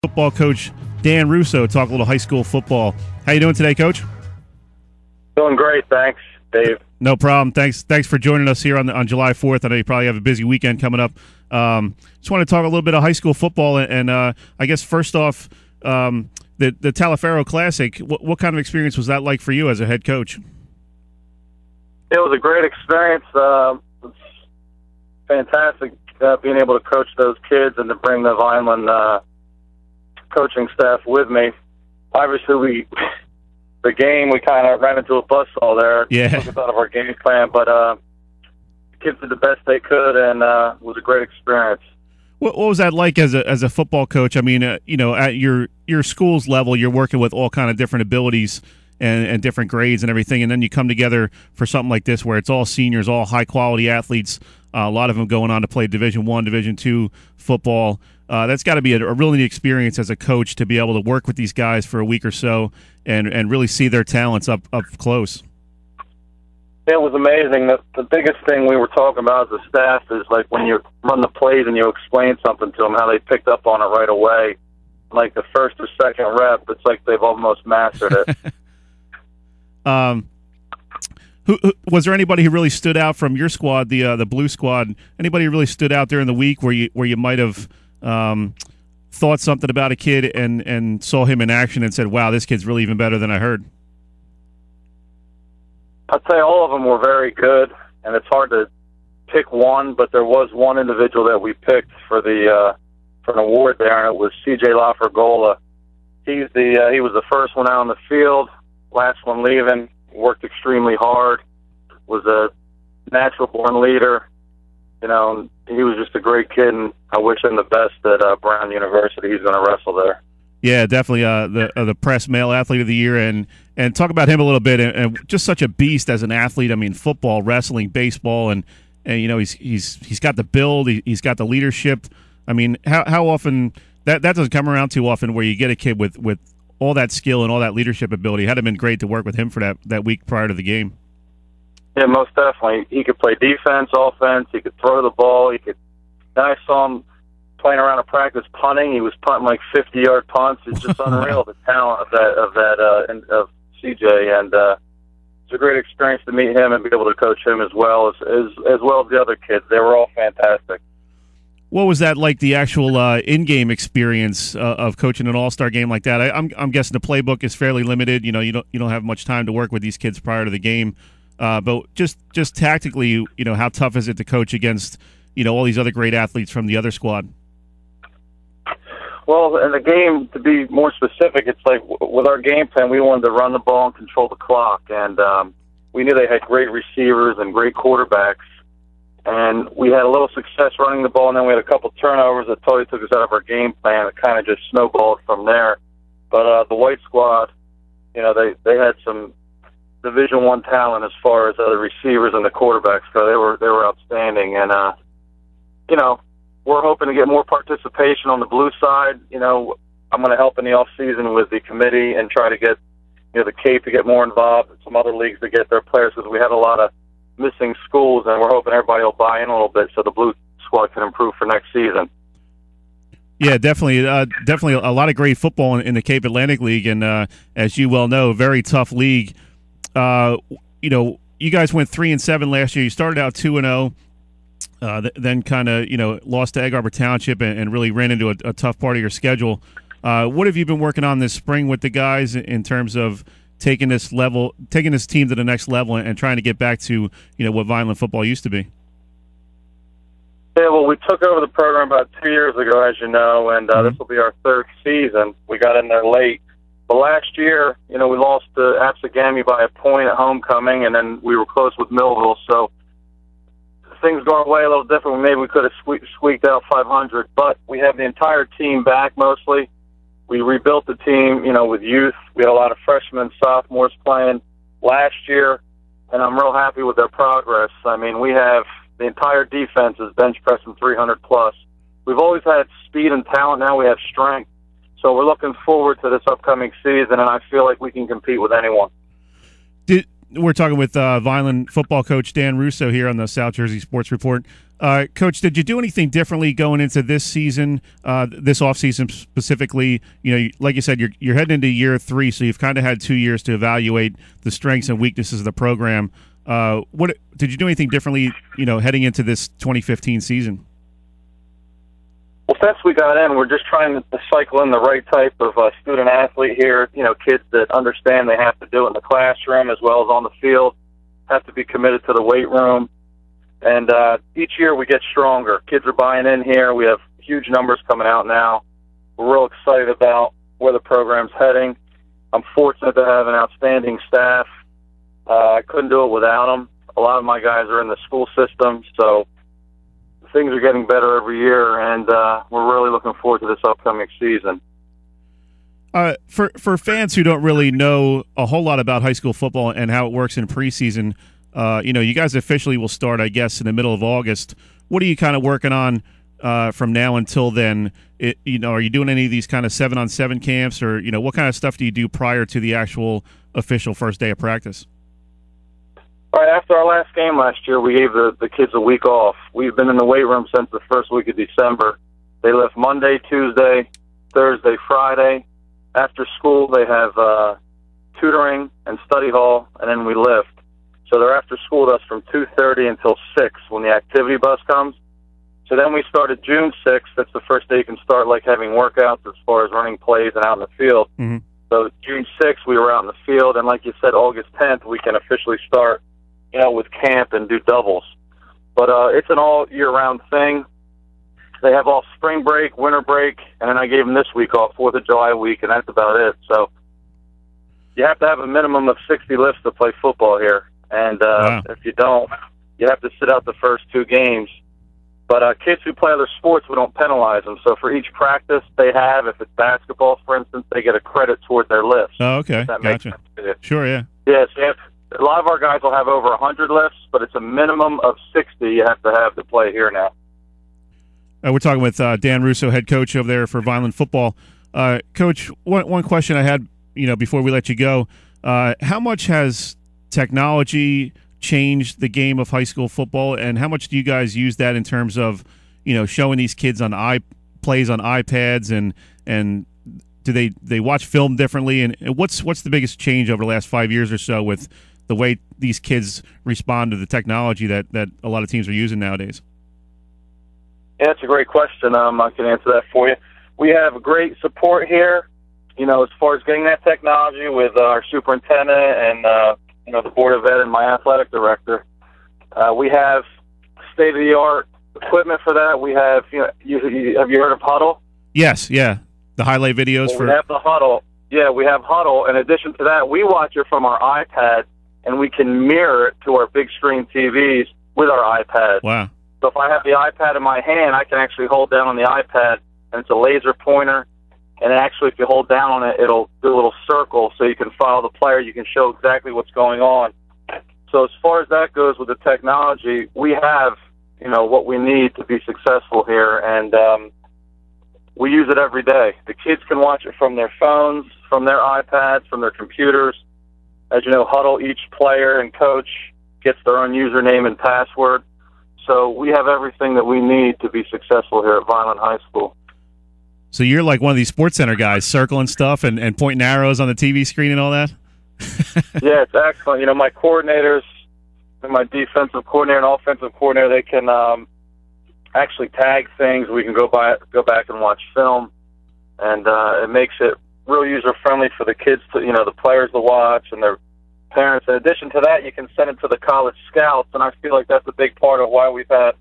Football coach Dan Russo talk a little high school football. How you doing today, Coach? Doing great, thanks, Dave. No problem. Thanks for joining us here on July 4th. I know you probably have a busy weekend coming up. Just want to talk a little bit of high school football, and I guess first off, the Talifero Classic. What kind of experience was that like for you as a head coach? It was a great experience. It's fantastic being able to coach those kids and to bring the Vineland coaching staff with me. Obviously, the game, we kind of ran into a buzzsaw there. Yeah. Took us out of our game plan, but the kids did the best they could, and it was a great experience. What was that like as a football coach? I mean, at your school's level, you're working with all kind of different abilities and different grades and everything, and then you come together for something like this where it's all seniors, all high-quality athletes, a lot of them going on to play Division I, Division II football. That's got to be a really neat experience as a coach to be able to work with these guys for a week or so and really see their talents up close. It was amazing. The biggest thing we were talking about as a staff is like when you run the plays and you explain something to them, how they picked up on it right away. Like the first or second rep, it's like they've almost mastered it. Who was there anybody who really stood out from your squad, the blue squad? Anybody who really stood out during the week where you might have thought something about a kid and saw him in action and said, "Wow, this kid's really even better than I heard"? I'd say all of them were very good, and it's hard to pick one, but there was one individual that we picked for an award there, and it was C.J. LaFergola. He was the first one out on the field, last one leaving. Worked extremely hard, was a natural-born leader. You know, he was just a great kid, and I wish him the best at Brown University. He's going to wrestle there. Yeah, definitely the Press Male Athlete of the Year, and talk about him a little bit, and just such a beast as an athlete. I mean, football, wrestling, baseball, and you know he's got the build, he's got the leadership. I mean, how often that doesn't come around too often where you get a kid with all that skill and all that leadership ability. It had been great to work with him for that week prior to the game. Yeah, most definitely. He could play defense, offense. He could throw the ball. Then I saw him playing around in practice punting. He was punting like 50-yard punts. It's just unreal, the talent of CJ. And it's a great experience to meet him and be able to coach him as well as the other kids. They were all fantastic. What was that like, the actual in-game experience of coaching an all-star game like that? I'm guessing the playbook is fairly limited. You know, you don't have much time to work with these kids prior to the game. But just tactically, you know, how tough is it to coach against, you know, all these other great athletes from the other squad? Well, in the game, to be more specific, it's like with our game plan, we wanted to run the ball and control the clock. And we knew they had great receivers and great quarterbacks. And we had a little success running the ball, and then we had a couple turnovers that totally took us out of our game plan. It kind of just snowballed from there. But the white squad, you know, they had some Division I talent as far as the receivers and the quarterbacks go. They were outstanding. And, you know, we're hoping to get more participation on the blue side. You know, I'm going to help in the off-season with the committee and try to get, you know, the Cape to get more involved, and some other leagues to get their players, because we had a lot of missing schools, and we're hoping everybody will buy in a little bit so the blue squad can improve for next season. Yeah, definitely a lot of great football in the Cape Atlantic League, and as you well know, very tough league. You know, you guys went 3-7 last year. You started out 2-0, then kind of, you know, lost to Egg Harbor Township and really ran into a tough part of your schedule. What have you been working on this spring with the guys in terms of taking this team to the next level and trying to get back to, you know, what Vineland football used to be? Yeah, well, we took over the program about 2 years ago, as you know, and this will be our third season. We got in there late. But last year, you know, we lost to Absegami by a point at homecoming, and then we were close with Millville. So things go our way a little different. Maybe we could have squeaked out 500. But we have the entire team back mostly. We rebuilt the team, you know, with youth. We had a lot of freshmen and sophomores playing last year, and I'm real happy with their progress. I mean, we have the entire defense is bench pressing 300+. We've always had speed and talent. Now we have strength. So we're looking forward to this upcoming season, and I feel like we can compete with anyone. We're talking with Vineland football coach Dan Russo here on the South Jersey Sports Report. Coach, did you do anything differently going into this season, this offseason specifically? You know, like you said, you're heading into year 3, so you've kind of had 2 years to evaluate the strengths and weaknesses of the program. What did you do anything differently, you know, heading into this 2015 season? Well, since we got in, we're just trying to cycle in the right type of student athlete here. You know, kids that understand they have to do it in the classroom as well as on the field, have to be committed to the weight room. And each year we get stronger. Kids are buying in here. We have huge numbers coming out now. We're real excited about where the program's heading. I'm fortunate to have an outstanding staff. I couldn't do it without them. A lot of my guys are in the school system, so things are getting better every year, and we're really looking forward to this upcoming season. For fans who don't really know a whole lot about high school football and how it works in preseason, you know, you guys officially will start, I guess, in the middle of August. What are you kind of working on from now until then? You know, are you doing any of these kind of 7-on-7 camps, or, you know, what kind of stuff do you do prior to the actual official first day of practice? All right, after our last game last year, we gave the kids a week off. We've been in the weight room since the first week of December. They lift Monday, Tuesday, Thursday, Friday. After school, they have tutoring and study hall, and then we lift. So they're after school with us from 2:30 until 6 when the activity bus comes. So then we started June 6th. That's the first day you can start, like, having workouts as far as running plays and out in the field. Mm-hmm. So June 6th, we were out in the field, and like you said, August 10th, we can officially start, you know, with camp and do doubles. But it's an all-year-round thing. They have all spring break, winter break, and then I gave them this week off, 4th of July week, and that's about it. So you have to have a minimum of 60 lifts to play football here. And wow. If you don't, you have to sit out the first 2 games. But kids who play other sports, we don't penalize them. So for each practice they have, if it's basketball, for instance, they get a credit toward their lifts. Oh, okay. Gotcha. Sure, yeah. Yeah, so a lot of our guys will have over 100 lifts, but it's a minimum of 60 you have to play here now. We're talking with Dan Russo, head coach over there for Vineland football. Coach, one question I had, you know, before we let you go, how much has technology changed the game of high school football, and how much do you guys use that in terms of, you know, showing these kids on plays on iPads, and do they watch film differently, and what's the biggest change over the last 5 years or so with the way these kids respond to the technology that a lot of teams are using nowadays? Yeah, that's a great question. I can answer that for you. We have great support here, you know, as far as getting that technology with our superintendent and you know, the Board of Ed and my athletic director. We have state-of-the-art equipment for that. We have, you know, have you heard of Huddle? Yes, yeah. The highlight videos We have the Huddle. Yeah, we have Huddle. In addition to that, we watch it from our iPad, and we can mirror it to our big screen TVs with our iPad. Wow. So if I have the iPad in my hand, I can actually hold down on the iPad, and it's a laser pointer. And actually, if you hold down on it, it'll do a little circle so you can follow the player. You can show exactly what's going on. So as far as that goes with the technology, we have, you know, what we need to be successful here, and we use it every day. The kids can watch it from their phones, from their iPads, from their computers. As you know, Huddle, each player and coach gets their own username and password. So we have everything that we need to be successful here at Vineland High School. So you're like one of these Sports Center guys, circling stuff and pointing arrows on the TV screen and all that? Yeah, it's excellent. You know, my coordinators, my defensive coordinator and offensive coordinator, they can actually tag things. We can go back and watch film, and it makes it real user-friendly for the kids, to, you know, the players to watch and their parents. In addition to that, you can send it to the college scouts, and I feel like that's a big part of why we've had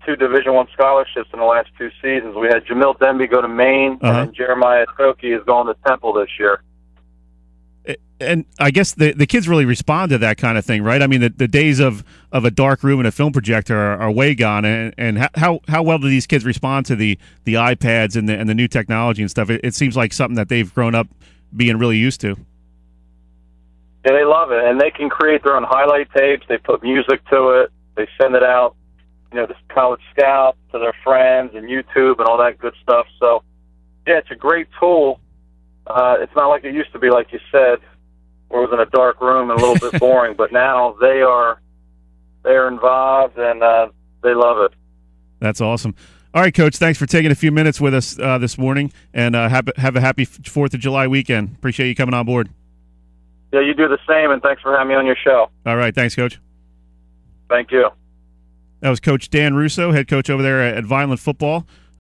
2 Division I scholarships in the last 2 seasons. We had Jamil Demby go to Maine, and Jeremiah Toki is going to Temple this year. And I guess the kids really respond to that kind of thing, right? I mean, the days of a dark room and a film projector are way gone. And how well do these kids respond to the iPads and the new technology and stuff? It seems like something that they've grown up being really used to. Yeah, they love it, and they can create their own highlight tapes. They put music to it. They send it out, you know, to college scouts, to their friends, and YouTube, and all that good stuff. So, yeah, it's a great tool. It's not like it used to be, like you said. where it was in a dark room and a little bit boring. But now they're involved, and they love it. That's awesome. All right, Coach, thanks for taking a few minutes with us this morning, and have a happy 4th of July weekend. Appreciate you coming on board. Yeah, you do the same, and thanks for having me on your show. All right, thanks, Coach. Thank you. That was Coach Dan Russo, head coach over there at Vineland Football.